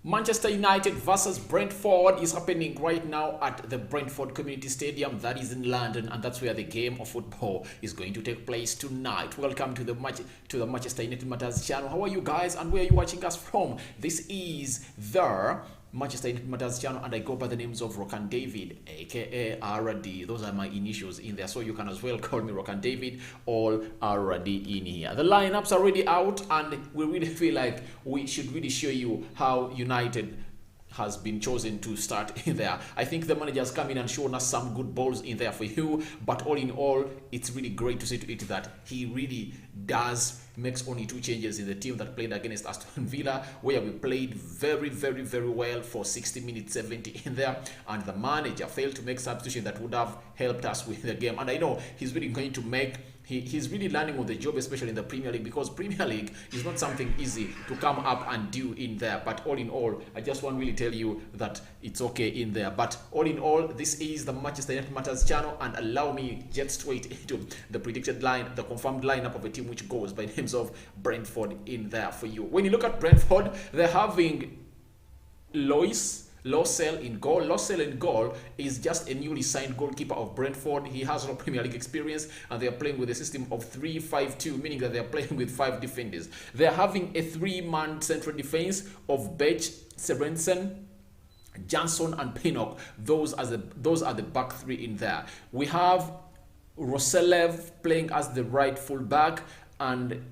Manchester United versus Brentford is happening right now at the Brentford Community Stadium that is in London, and that's where the game of football is going to take place tonight. Welcome to the Manchester United Matters channel. How are you guys, and where are you watching us from? This is the Manchester United Matters channel, and I go by the names of Rokan David, aka RD. Those are my initials in there, so you can as well call me Rokan David, all RD in here. The lineups are already out, and we really feel like we should really show you how United has been chosen to start in there. I think the manager has come in and shown us some good balls in there for you, but all in all, it's really great to see to it that he really does makes only 2 changes in the team that played against Aston Villa, where we played very well for 60 minutes, 70 in there, and the manager failed to make substitution that would have helped us with the game. And I know he's really going to make he's really learning on the job, especially in the Premier League, because Premier League is not something easy to come up and do in there. But all in all, I just want to really tell you that it's okay in there. But all in all, this is the Manchester United Matters channel, and allow me get straight into the predicted line, the confirmed lineup of a team which goes by names of Brentford in there for you. When you look at Brentford, they're having Losell in goal. Losell in goal is just a newly signed goalkeeper of Brentford. He has no Premier League experience, and they are playing with a system of 3-5-2, meaning that they are playing with 5 defenders. They are having a 3-man central defense of Bech, Sorensen, Johnson, and Pinnock. Those are the back 3 in there. We have Roselev playing as the right full back, and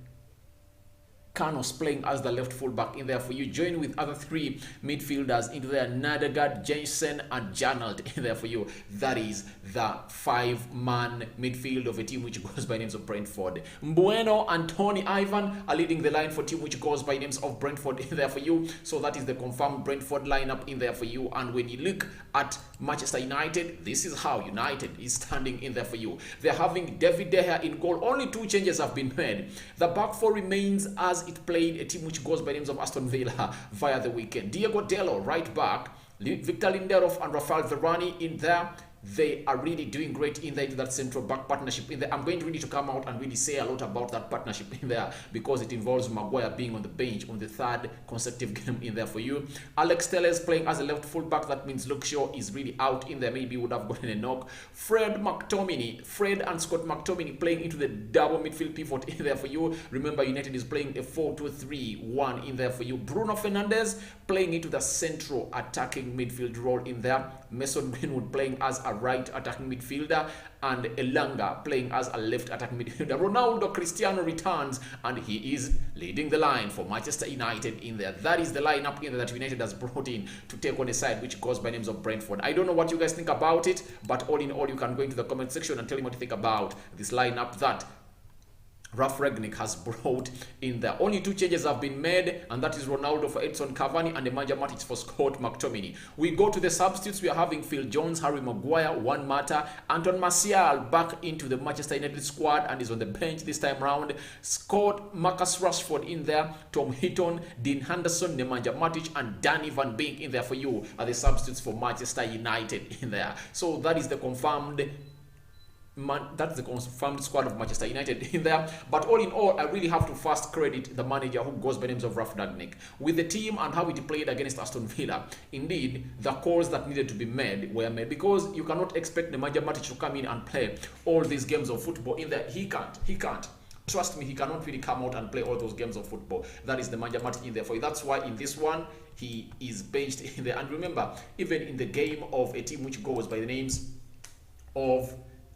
Carnos playing as the left fullback in there for you. Join with other 3 midfielders into there: Nadegaard, Jensen, and Janelt in there for you. That is the 5-man midfield of a team which goes by names of Brentford. Mbueno and Tony Ivan are leading the line for team which goes by names of Brentford in there for you. So that is the confirmed Brentford lineup in there for you. And when you look at Manchester United, this is how United is standing in there for you. They're having David De Gea in goal. Only 2 changes have been made. The back 4 remains as it played a team which goes by names of Aston Villa via the weekend. Diego Dello, right back, Victor Lindelof and Rafael Varane in there. They are really doing great in there, that central back partnership in there. I'm going to really to come out and really say a lot about that partnership in there, because it involves Maguire being on the bench on the 3rd consecutive game in there for you. Alex Telles playing as a left full back. That means Luke Shaw is really out in there. Maybe would have gotten a knock. Fred and Scott McTominay playing into the double midfield pivot in there for you. Remember, United is playing a 4-2-3-1 in there for you. Bruno Fernandes playing into the central attacking midfield role in there. Mason Greenwood playing as a right attacking midfielder, and Elanga playing as a left attacking midfielder. Ronaldo Cristiano returns, and he is leading the line for Manchester United in there. That is the lineup in there that United has brought in to take on a side which goes by names of Brentford. I don't know what you guys think about it, but all in all, you can go into the comment section and tell me what you think about this lineup that Ralf Rangnick has brought in there. Only 2 changes have been made, and that is Ronaldo for Edson Cavani and Nemanja Matic for Scott McTominay. We go to the substitutes. We are having Phil Jones, Harry Maguire, Juan Mata, Anton Martial back into the Manchester United squad and is on the bench this time round. Marcus Rashford in there, Tom Heaton, Dean Henderson, Nemanja Matic, and Danny Van Beek in there for you are the substitutes for Manchester United in there. So that is the confirmed squad of Manchester United in there. But all in all, I really have to first credit the manager who goes by names of Ralf Rangnick. With the team and how it played against Aston Villa, indeed, the calls that needed to be made were made, because you cannot expect Nemanja Matic to come in and play all these games of football in there. He can't. Trust me, he cannot really come out and play all those games of football. That is the Nemanja Matic in there for you. That's why in this one, he is benched in there. And remember, even in the game of a team which goes by the names of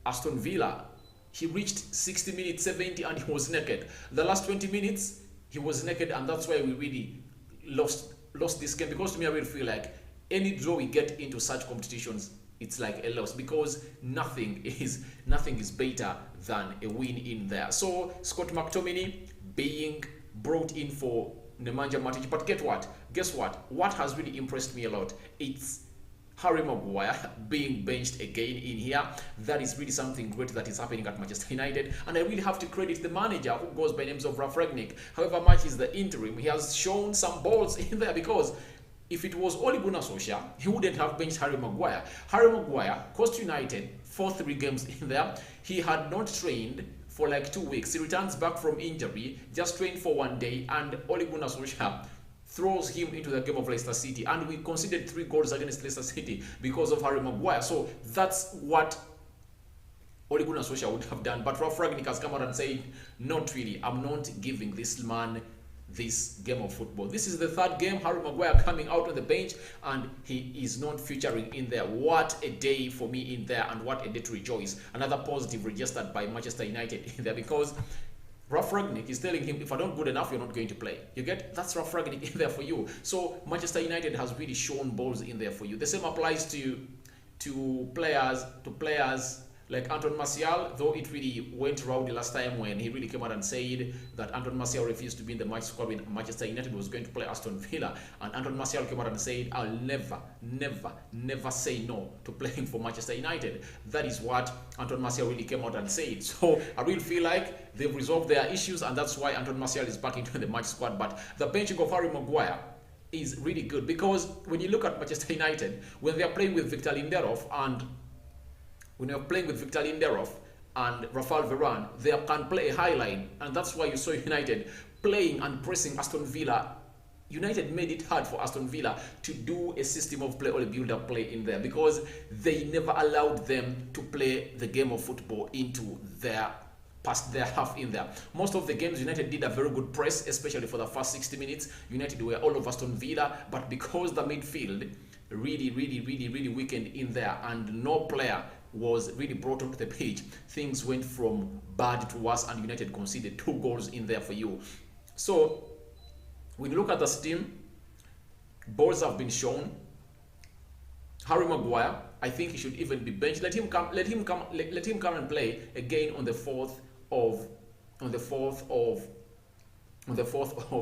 Aston Villa, he reached 60 minutes, 70, and he was naked. The last 20 minutes, he was naked, and that's why we really lost this game. Because to me, I really feel like any draw we get into such competitions, it's like a loss, because nothing is better than a win in there. So Scott McTominay being brought in for Nemanja Matic. But guess what? What has really impressed me a lot? It's Harry Maguire being benched again in here. That is really something great that is happening at Manchester United, and I really have to credit the manager who goes by names of Ralf Rangnick. However much is the interim, he has shown some balls in there, because if it was Ole Gunnar Solskjaer, he wouldn't have benched Harry Maguire. Harry Maguire cost United 4-3 games in there. He had not trained for like 2 weeks. He returns back from injury, just trained for 1 day, and Ole Gunnar Solskjaer throws him into the game of Leicester City, and we conceded 3 goals against Leicester City because of Harry Maguire. So that's what Ole Gunnar Solskjaer would have done. But Ralf Rangnick has come out and said, not really, I'm not giving this man this game of football. This is the 3rd game, Harry Maguire coming out on the bench, and he is not featuring in there. What a day for me in there, and what a day to rejoice. Another positive registered by Manchester United in there, because Ralf Rangnick is telling him, if I don't good enough, you're not going to play. You get? That's Ralf Rangnick in there for you. So Manchester United has really shown balls in there for you. The same applies to players like Anton Martial, though it really went rowdy last time when he really came out and said that Anton Martial refused to be in the match squad when Manchester United was going to play Aston Villa. And Anton Martial came out and said, I'll never say no to playing for Manchester United. That is what Anton Martial really came out and said. So I really feel like they've resolved their issues, and that's why Anton Martial is back into the match squad. But the benching of Harry Maguire is really good, because when you look at Manchester United, when they are playing with Victor Lindelof and Rafael Varane, they can play a high line, and that's why you saw United playing and pressing Aston Villa. United made it hard for Aston Villa to do a system of play or a build-up play in there, because they never allowed them to play the game of football into their past their half in there. Most of the games, United did a very good press, especially for the first 60 minutes. United were all over Aston Villa, but because the midfield really weakened in there, and no player was really brought onto the pitch, things went from bad to worse, and United conceded 2 goals in there for you. So when you look at the team, balls have been shown. Harry Maguire, I think he should even be benched. Let him come and play again on the 4th of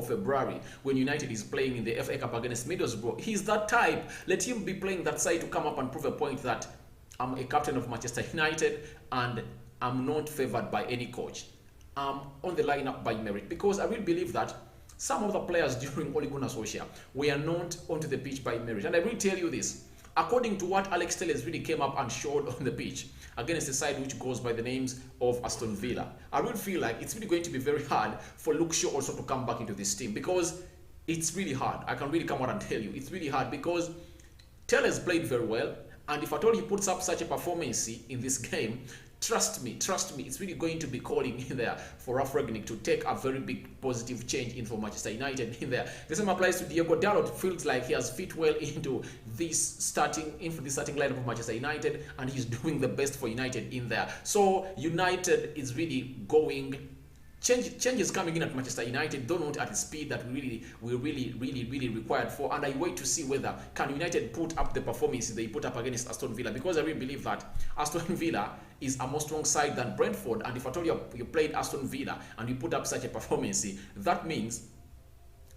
February, when United is playing in the FA Cup against Middlesbrough. He's that type. Let him be playing that side to come up and prove a point that I'm a captain of Manchester United and I'm not favored by any coach. I'm on the lineup by merit, because I really believe that some of the players during Ole Gunnar Solskjaer were not onto the pitch by merit. And I will tell you this, according to what Alex Telles really came up and showed on the pitch against the side which goes by the names of Aston Villa, I really feel like it's really going to be very hard for Luke Shaw also to come back into this team, because it's really hard. I can really come out and tell you, it's really hard, because Telles played very well, and if at all he puts up such a performance in this game, trust me, it's really going to be calling in there for Ralf Rangnick to take a very big positive change in for Manchester United in there. The same applies to Diego Dalot. Feels like he has fit well into this starting lineup of Manchester United, and he's doing the best for United in there. So United is really going. Changes coming in at Manchester United, though not at the speed that we really required for. And I wait to see whether can United put up the performance they put up against Aston Villa, because I really believe that Aston Villa is a more strong side than Brentford. And if I told you you played Aston Villa and you put up such a performance, that means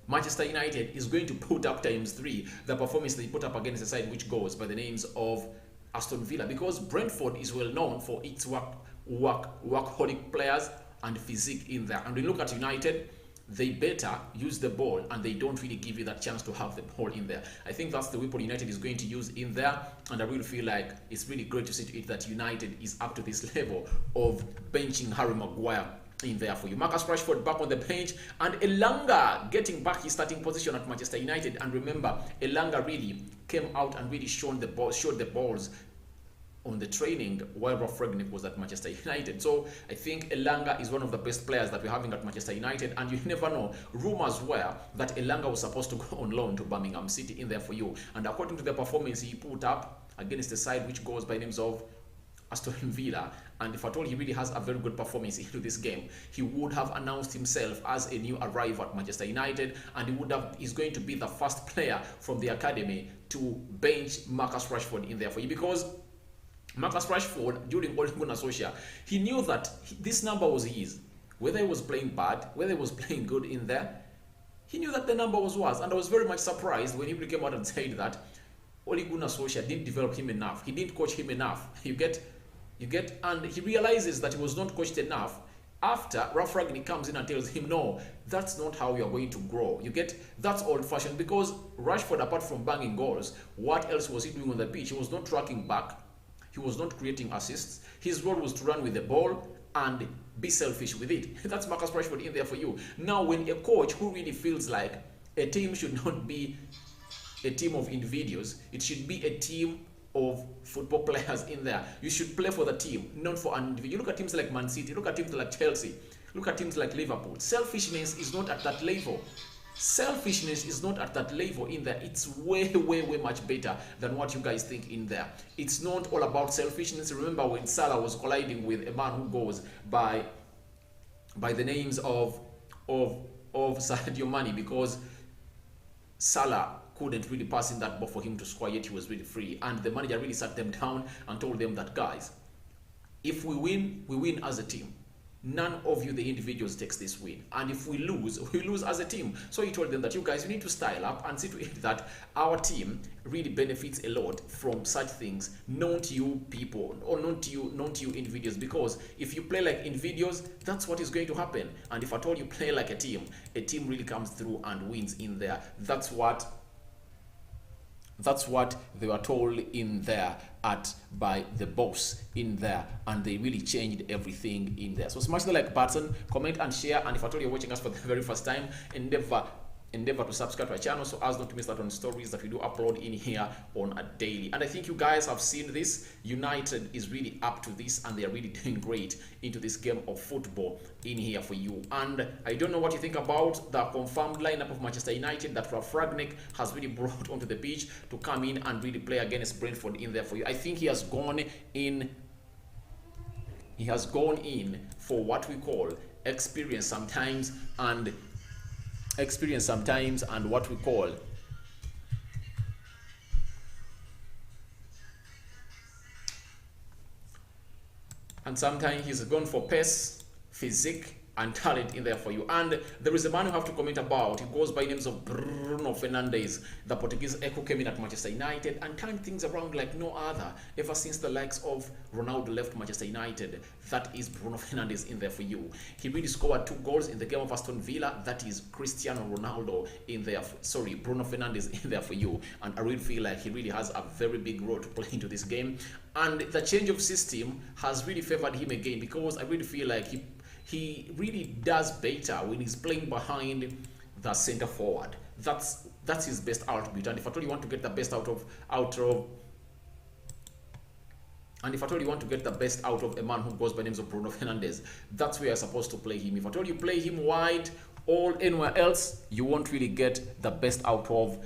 Manchester United is going to put up ×3 the performance they put up against a side which goes by the names of Aston Villa, because Brentford is well known for its workaholic players and physique in there. And we look at United, they better use the ball, and they don't really give you that chance to have the ball in there. I think that's the weapon United is going to use in there, and I really feel like it's really great to see to it that United is up to this level of benching Harry Maguire in there for you. Marcus Rashford back on the bench, and Elanga getting back his starting position at Manchester United. And remember, Elanga really came out and really showed the balls on the training while Ralf Rangnick was at Manchester United. So I think Elanga is one of the best players that we're having at Manchester United, and you never know. Rumors were that Elanga was supposed to go on loan to Birmingham City in there for you, and according to the performance he put up against the side which goes by names of Aston Villa, and if at all he really has a very good performance into this game, he would have announced himself as a new arrival at Manchester United, and he's going to be the first player from the academy to bench Marcus Rashford in there for you, because Marcus Rashford, during Ole Gunnar Solskjaer, he knew that this number was his. Whether he was playing bad, whether he was playing good in there, he knew that the number was his. And I was very much surprised when he came out and said that Ole Gunnar Solskjaer didn't develop him enough. He didn't coach him enough. You get, and he realizes that he was not coached enough after Ralf Rangnick comes in and tells him, no, that's not how you're going to grow. You get, that's old-fashioned, because Rashford, apart from banging goals, what else was he doing on the pitch? He was not tracking back. He was not creating assists. His role was to run with the ball and be selfish with it. That's Marcus Rashford in there for you. Now, when a coach who really feels like A team should not be a team of individuals. It should be a team of football players in there. You should play for the team, not for an individual. You look at teams like Man City, look at teams like Chelsea, look at teams like Liverpool. Selfishness is not at that level. Selfishness is not at that level in there. It's way much better than what you guys think in there. It's not all about selfishness. Remember when Salah was colliding with a man who goes by the names of Sadio Mane, because Salah couldn't really pass in that ball for him to score, yet he was really free. And the manager really sat them down and told them that, guys, if we win as a team. None of you, the individuals, takes this win. And if we lose as a team. So he told them that you guys, you need to style up and see to it that our team really benefits a lot from such things, not you people, or not you individuals. Because if you play like individuals, that's what is going to happen. And if at all you play like a team really comes through and wins in there. That's what they were told in there by the boss in there, and they really changed everything in there. So smash the like button, comment and share, and if at all you're watching us for the very first time, endeavor to subscribe to our channel so as not to miss out on stories that we do upload in here on a daily. And I think you guys have seen this. United is really up to this, and they are really doing great into this game of football in here for you. And I don't know what you think about the confirmed lineup of Manchester United that Ralf Rangnick has really brought onto the pitch to come in and really play against Brentford in there for you. I think he has gone in for what we call experience sometimes, and what we call sometimes he's gone for pace, physique, and talent in there for you. And there is a man you have to comment about. He goes by names of Bruno Fernandes. The Portuguese echo came in at Manchester United and turned things around like no other ever since the likes of Ronaldo left Manchester United. That is Bruno Fernandes in there for you. He really scored 2 goals in the game of Aston Villa. That is Cristiano Ronaldo in there. Bruno Fernandes in there for you. And I really feel like he really has a very big role to play into this game. And the change of system has really favored him again, because I really feel like he really does better when he's playing behind the center forward. That's his best attribute. And if at all you want to get the best out of a man who goes by names of Bruno Fernandes, that's where you're supposed to play him. If at all you play him wide or anywhere else, you won't really get the best out of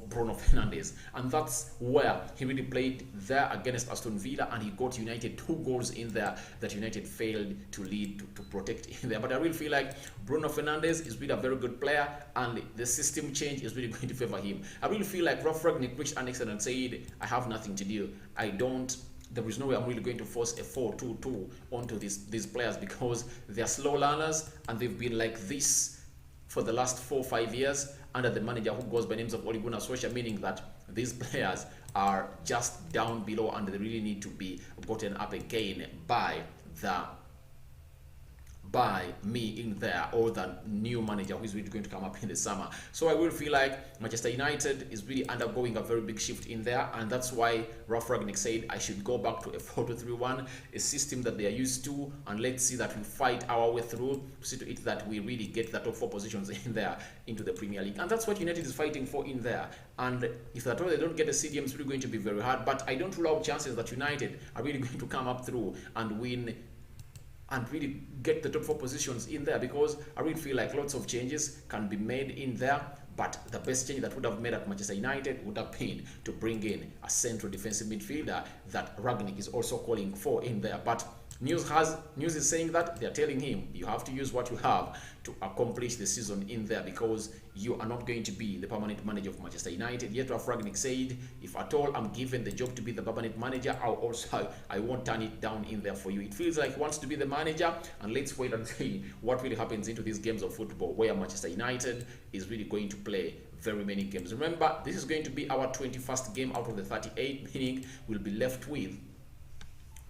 Bruno Fernandes. And that's where he really played there against Aston Villa, and he got United 2 goals in there that United failed to lead to protect in there. But I really feel like Bruno Fernandes is really a very good player, and the system change is really going to favor him. I really feel like Ralf Rangnick reached an extent and said, I have nothing to do. There is no way I'm really going to force a 4-2-2 onto these players, because they're slow learners, and they've been like this for the last 4 or 5 years under the manager who goes by names of Ole Gunnar Solskjaer, meaning that these players are just down below and they really need to be gotten up again by me in there, or the new manager who is really going to come up in the summer. So I will feel like Manchester United is really undergoing a very big shift in there, and that's why Ralf Rangnick said I should go back to a 4-2-3-1, a system that they are used to, and let's see that we fight our way through to see to it that we really get the top 4 positions in there into the Premier League. And that's what United is fighting for in there. And if at all they don't get a CDM, it's really going to be very hard. But I don't rule out chances that United are really going to come up through and win and really get the top 4 positions in there, because I really feel like lots of changes can be made in there. But the best change that would have made at Manchester United would have been to bring in a central defensive midfielder that Rangnick is also calling for in there. But news is saying that they're telling him you have to use what you have to accomplish the season in there, because you are not going to be the permanent manager of Manchester United. Yet Ralf Rangnick said, if at all I'm given the job to be the permanent manager, I won't turn it down in there for you. It feels like he wants to be the manager, and let's wait and see what really happens into these games of football, where Manchester United is really going to play very many games. Remember, this is going to be our 21st game out of the 38, meaning we'll be left with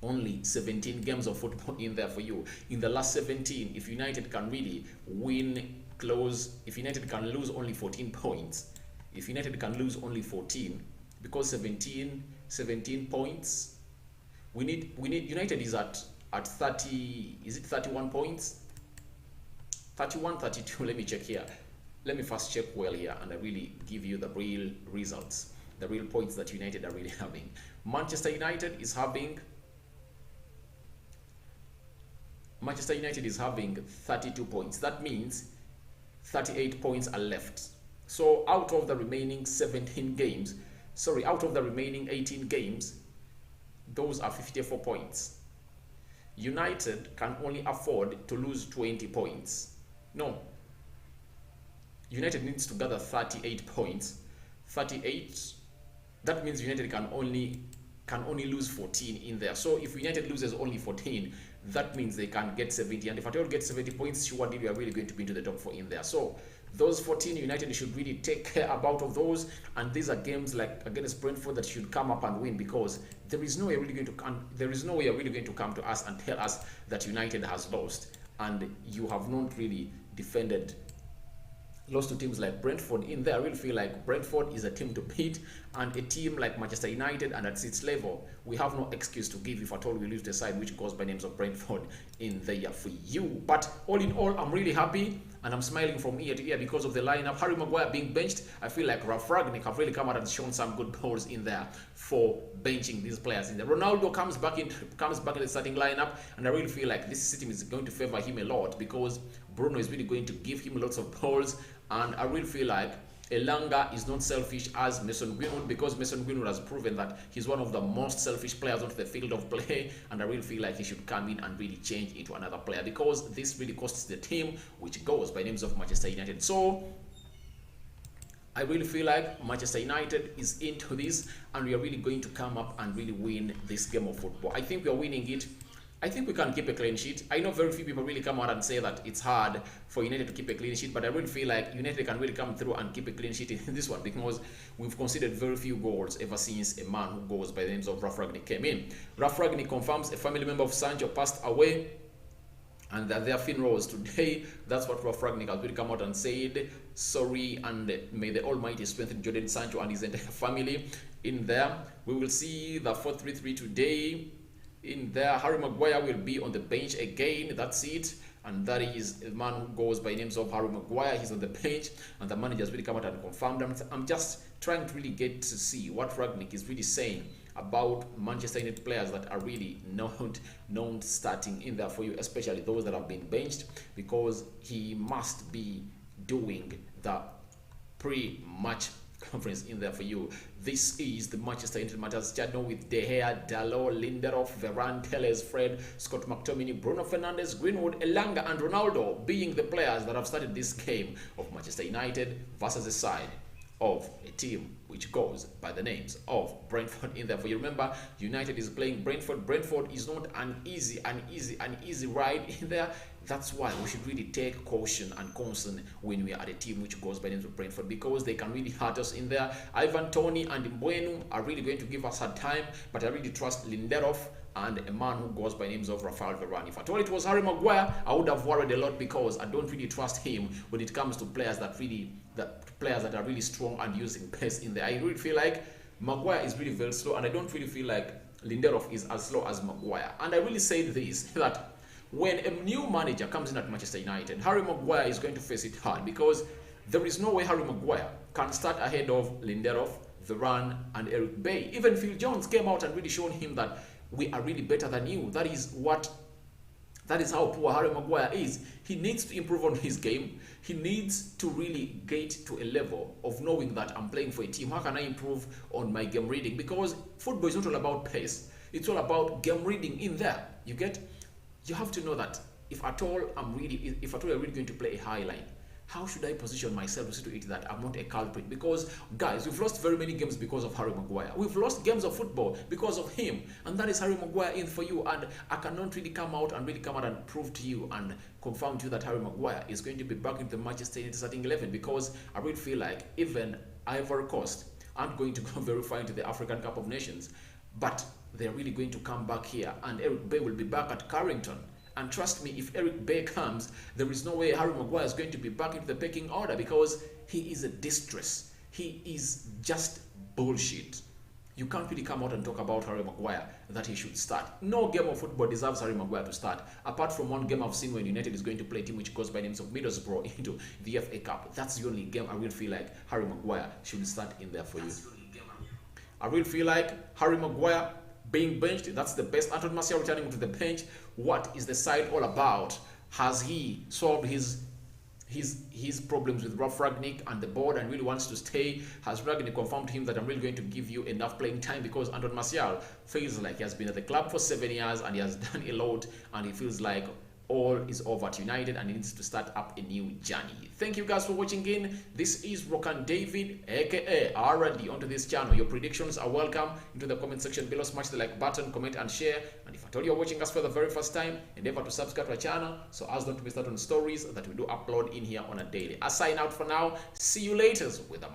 only 17 games of football in there for you. In the last 17, if United can really win close, if United can lose only 14 points, if United can lose only 14, because 17 points, we need United is at 30, is it 31 points? 31, 32, let me check here. let me first check well here and I really give you the real results, the real points that United are really having. Manchester United is having 32 points. That means 38 points are left. So out of the remaining 18 games, those are 54 points. United can only afford to lose 20 points. No. United needs to gather 38 points. 38, that means United can only lose 14 in there. So if United loses only 14, that means they can get 70. And if at all get 70 points, surely we are really going to be into the top 4 in there. So those 14, United should really take care about of those. And these are games like against Brentford that should come up and win, because there is no way really going to come to us and tell us that United has lost and you have not really defended. Lost to teams like Brentford in there. I really feel like Brentford is a team to beat, and a team like Manchester United and at its level, we have no excuse to give if at all we lose the side which goes by names of Brentford in there for you. But all in all, I'm really happy and I'm smiling from ear to ear because of the lineup. Harry Maguire being benched, I feel like Ralf Rangnick have really come out and shown some good balls in there for benching these players in there. Ronaldo comes back in the starting lineup, and I really feel like this system is going to favor him a lot because Bruno is really going to give him lots of balls. And I really feel like Elanga is not selfish as Mason Greenwood, because Mason Greenwood has proven that he's one of the most selfish players on the field of play, and I really feel like he should come in and really change into another player, because this really costs the team which goes by names of Manchester United. So I really feel like Manchester United is into this, and we are really going to come up and really win this game of football. I think we are winning it. I think we can keep a clean sheet. I know very few people really come out and say that it's hard for United to keep a clean sheet, but I really feel like United can really come through and keep a clean sheet in this one, because we've conceded very few goals ever since a man who goes by the names of Ralf Rangnick came in. Ralf Rangnick confirms a family member of Sancho passed away and that their funerals today. That's what Ralf Rangnick has really come out and said. Sorry, and may the Almighty strengthen Jadon Sancho and his entire family in there. We will see the 4-3-3 today. In there, Harry Maguire will be on the bench again. That's it. And that is a man who goes by names of Harry Maguire. He's on the bench, and the manager has really come out and confirmed them. I'm just trying to really get to see what Rangnick is really saying about Manchester United players that are really known starting in there for you, especially those that have been benched, because he must be doing the pre-match conference in there for you. This is the Manchester United Matters channel with De Gea, Dalot, Lindelof, Varane, Telles, Fred, Scott McTominay, Bruno Fernandes, Greenwood, Elanga and Ronaldo being the players that have started this game of Manchester United versus the side of a team which goes by the names of Brentford in there for you. Remember, United is playing Brentford. Brentford is not an easy ride in there. That's why we should really take caution and concern when we are at a team which goes by the names of Brentford, because they can really hurt us in there. Ivan Toney and Mbeumo are really going to give us hard time, but I really trust Lindelof and a man who goes by names of Rafael Varane. If I told it was Harry Maguire, I would have worried a lot, because I don't really trust him when it comes to players that are really strong and using pace in there. I really feel like Maguire is really very slow, and I don't really feel like Lindelof is as slow as Maguire. And I really said this, that when a new manager comes in at Manchester United, Harry Maguire is going to face it hard, because there is no way Harry Maguire can start ahead of Lindelof, Varane and Eric Bay. Even Phil Jones came out and really shown him that we are really better than you. That is how poor Harry Maguire is. He needs to improve on his game. He needs to really get to a level of knowing that I'm playing for a team. How can I improve on my game reading? Because football is not all about pace. It's all about game reading in there. You get? You have to know that if at all I'm really going to play a high line, how should I position myself to see to it that I'm not a culprit? Because, guys, we've lost very many games because of Harry Maguire. We've lost games of football because of him. And that is Harry Maguire in for you. And I cannot really come out and prove to you and confirm to you that Harry Maguire is going to be back into the Manchester United starting 11, because I really feel like even Ivory Coast aren't going to go very far into the African Cup of Nations. But they're really going to come back here, and Eric Bay will be back at Carrington. And trust me, if Eric Bay comes, there is no way Harry Maguire is going to be back into the pecking order, because he is a distress. He is just bullshit. you can't really come out and talk about Harry Maguire that he should start. No game of football deserves Harry Maguire to start, apart from one game I've seen when United is going to play a team which goes by the names of Middlesbrough into the FA Cup. That's the only game I really feel like Harry Maguire should start in there for you. I really feel like Harry Maguire being benched, that's the best. Anthony Martial returning to the bench. What is the side all about? Has he solved his problems with Ralf Rangnick and the board and really wants to stay? Has Rangnick confirmed to him that I'm really going to give you enough playing time? Because Anthony Martial feels like he has been at the club for 7 years and he has done a lot, and he feels like all is over at United and he needs to start up a new journey. Thank you guys for watching in. This is Rokan David, aka RD, onto this channel. Your predictions are welcome into the comment section below. Smash the like button, comment and share. And if at all you're watching us for the very first time, endeavor to subscribe to our channel so as not to miss out on stories that we do upload in here on a daily. I sign out for now. See you later with a